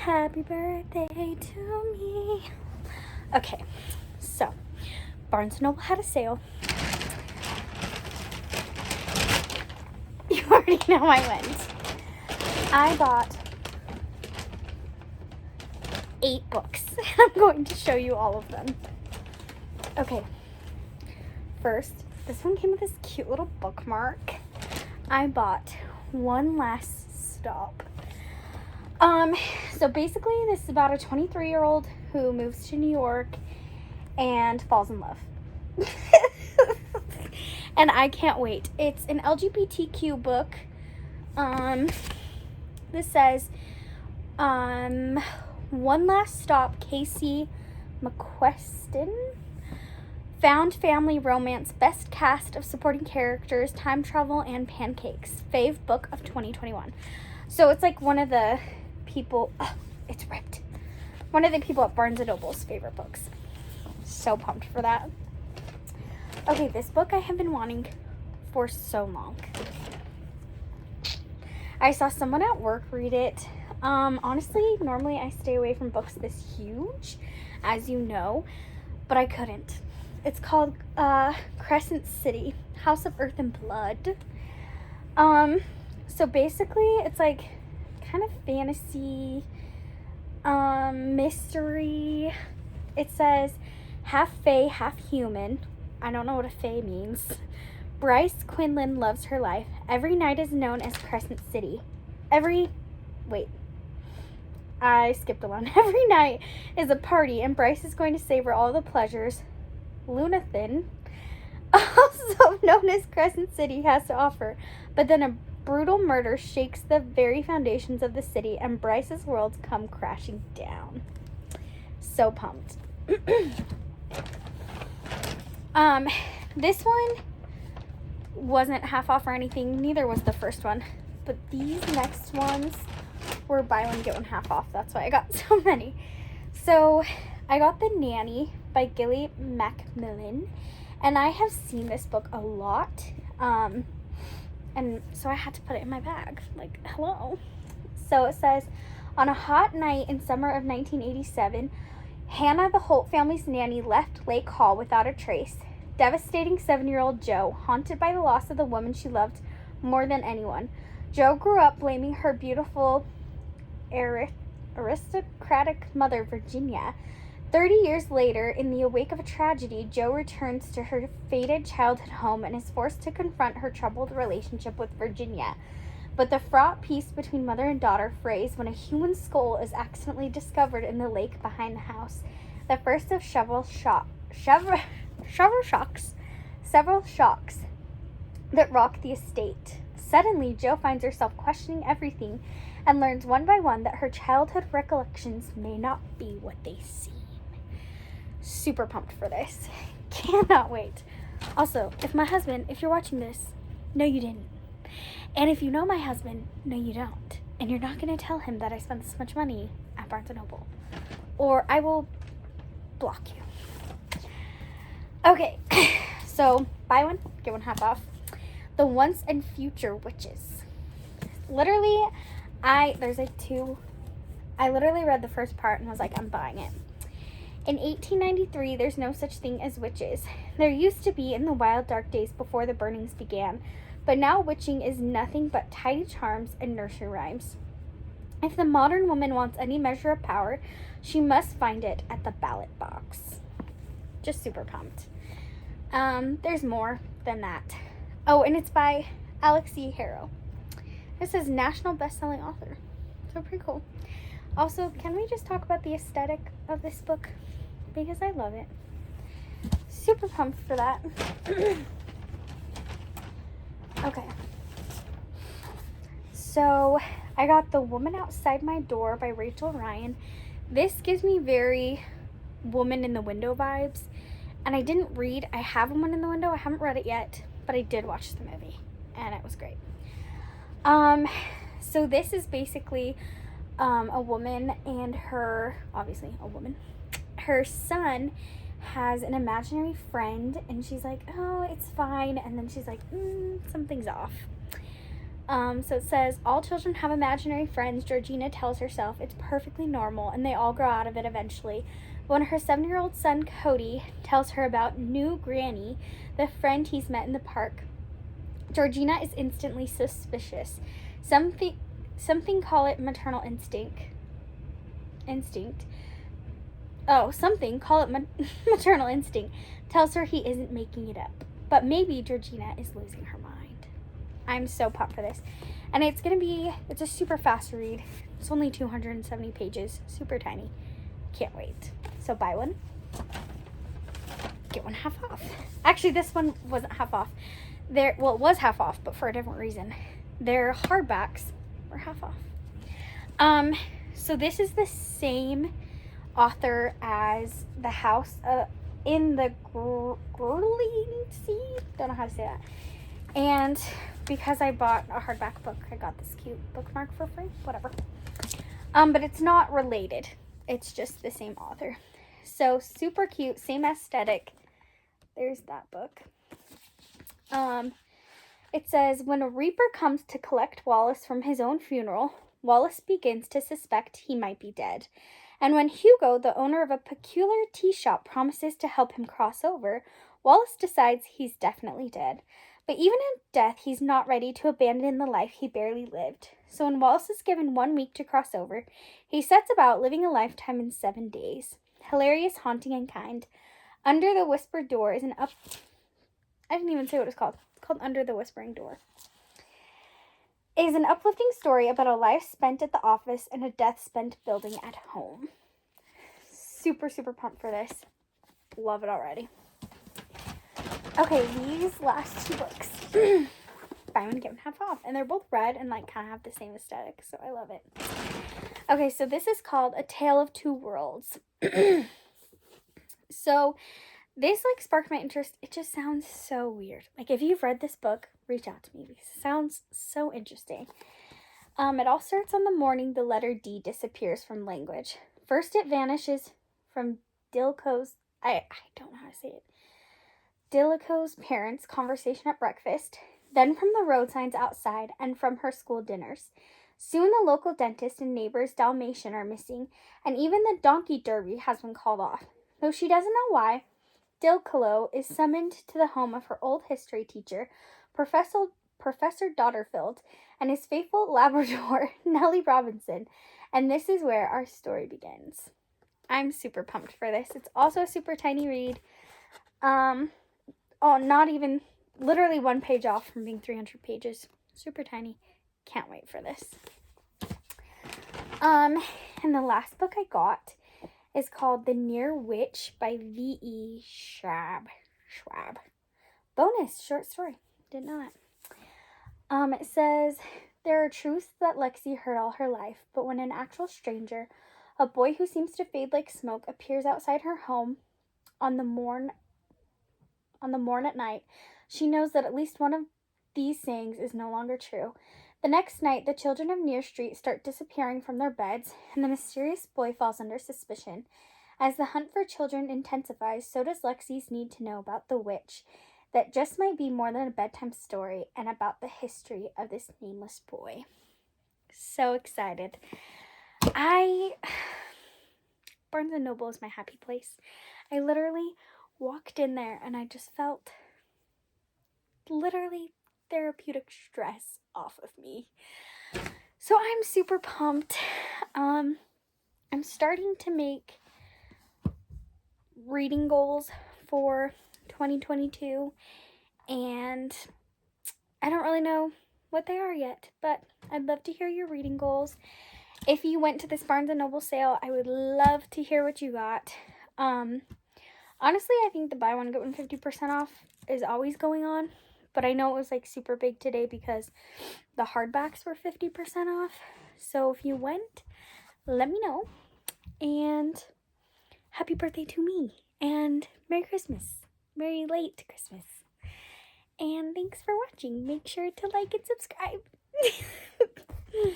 Happy birthday to me. Okay, so Barnes & Noble had a sale. You already know I went. I bought 8 books. I'm going to show you all of them. Okay, first, this one came with this cute little bookmark. I bought One Last Stop. So basically this is about a 23-year-old who moves to New York and falls in love. And I can't wait. It's an LGBTQ book. This says, One Last Stop, Casey McQuestion. Found family romance, best cast of supporting characters, time travel, and pancakes. Fave book of 2021. So it's like one of the people, it's ripped. One of the people at Barnes & Noble's favorite books. So pumped for that. Okay, this book I have been wanting for so long. I saw someone at work read it. Honestly, normally I stay away from books this huge, as you know, but I couldn't. It's called Crescent City, House of Earth and Blood. So basically it's like kind of fantasy, mystery. It says half fae, half human. I don't know what a fae means. Bryce Quinlan loves her life. Every night is known as Crescent City. I skipped a line. Every night is a party, and Bryce is going to savor all the pleasures Lunathan, also known as Crescent City, has to offer. But then a brutal murder shakes the very foundations of the city, and Bryce's worlds come crashing down. So pumped. This one wasn't half off or anything. Neither was the first one. But these next ones were buy one, get one half off. That's why I got so many. So I got The Nanny by Gilly Macmillan. And I have seen this book a lot. And so I had to put it in my bag. Like, hello. So it says, on a hot night in summer of 1987, Hannah, the Holt family's nanny, left Lake Hall without a trace. Devastating 7-year-old Jo, haunted by the loss of the woman she loved more than anyone. Jo grew up blaming her beautiful, aristocratic mother, Virginia. 30 years later, in the wake of a tragedy, Jo returns to her fated childhood home and is forced to confront her troubled relationship with Virginia. But the fraught peace between mother and daughter frays when a human skull is accidentally discovered in the lake behind the house. The first of several shocks that rock the estate. Suddenly, Jo finds herself questioning everything and learns one by one that her childhood recollections may not be what they seem. Super pumped for this. Cannot wait. Also, if you're watching this, no you didn't. And if you know my husband, no you don't. And you're not going to tell him that I spent this much money at Barnes & Noble. Or I will block you. Okay, so buy one, get one half off. The Once and Future Witches. Literally, I literally read the first part and was like, I'm buying it. In 1893, there's no such thing as witches. There used to be in the wild, dark days before the burnings began. But now witching is nothing but tidy charms and nursery rhymes. If the modern woman wants any measure of power, she must find it at the ballot box. Just super pumped. There's more than that. Oh, and it's by Alex E. Harrow. This is national best-selling author. So pretty cool. Also, can we just talk about the aesthetic of this book? Because I love it. Super pumped for that. Okay. So, I got The Woman Outside My Door by Rachel Ryan. This gives me very Woman in the Window vibes. And I didn't read. I have Woman in the Window. I haven't read it yet. But I did watch the movie. And it was great. So this is basically a woman and her son has an imaginary friend, and she's like, oh, it's fine, and then she's like, something's off. So it says, all children have imaginary friends. Georgina tells herself it's perfectly normal and they all grow out of it eventually. When her 7-year-old son Cody tells her about new Granny, the friend he's met in the park, Georgina is instantly suspicious. Something call it maternal instinct. Something call it maternal instinct tells her he isn't making it up. But maybe Georgina is losing her mind. I'm so pumped for this. And it's a super fast read. It's only 270 pages, super tiny. Can't wait. So buy one, get one half off. Actually, this one wasn't half off. It was half off, but for a different reason. Their hardbacks were half off. So this is the same author as The House in the Gurling Sea. Don't know how to say that. And because I bought a hardback book, I got this cute bookmark for free. Whatever. But it's not related. It's just the same author. So super cute, same aesthetic. There's that book. It says, when a reaper comes to collect Wallace from his own funeral, Wallace begins to suspect he might be dead. And when Hugo, the owner of a peculiar tea shop, promises to help him cross over, Wallace decides he's definitely dead. But even in death, he's not ready to abandon the life he barely lived. So when Wallace is given 1 week to cross over, he sets about living a lifetime in 7 days. Hilarious, haunting, and kind. Under the Whispered Door is I didn't even say what it's called. It's called Under the Whispering Door. It is an uplifting story about a life spent at the office and a death spent building at home. Super, super pumped for this. Love it already. Okay, these last 2 books. Buy one, get one half off. And they're both red and kind of have the same aesthetic, so I love it. Okay, so this is called A Tale of Two Worlds. So this sparked my interest. It just sounds so weird. If you've read this book, reach out to me because it sounds so interesting. It all starts on the morning the letter D disappears from language. First it vanishes from Dilko's, I don't know how to say it, Dilko's parents' conversation at breakfast, then from the road signs outside, and from her school dinners. Soon the local dentist and neighbor's Dalmatian are missing, and even the donkey derby has been called off. Though she doesn't know why, Dilkalo is summoned to the home of her old history teacher, Professor Dotterfield, and his faithful Labrador, Nellie Robinson. And this is where our story begins. I'm super pumped for this. It's also a super tiny read. Not even, literally 1 page off from being 300 pages. Super tiny. Can't wait for this. And the last book I got is called The Near Witch by V.E. Schwab. Bonus short story. Didn't know that. It says, there are truths that Lexi heard all her life, but when an actual stranger, a boy who seems to fade like smoke, appears outside her home on the morn at night, she knows that at least one of these sayings is no longer true. The next night, the children of Near Street start disappearing from their beds, and the mysterious boy falls under suspicion. As the hunt for children intensifies, so does Lexi's need to know about the witch that just might be more than a bedtime story, and about the history of this nameless boy. So excited. Barnes & Noble is my happy place. I literally walked in there and I just felt literally therapeutic stress off of me. So I'm super pumped. I'm starting to make reading goals for 2022, and I don't really know what they are yet, but I'd love to hear your reading goals. If you went to this Barnes & Noble sale, I would love to hear what you got. Honestly, I think the buy one, get one 50% off is always going on, but I know it was super big today because the hardbacks were 50% off. So if you went, let me know, and happy birthday to me, and Merry Christmas. Very late Christmas. And thanks for watching. Make sure to like and subscribe.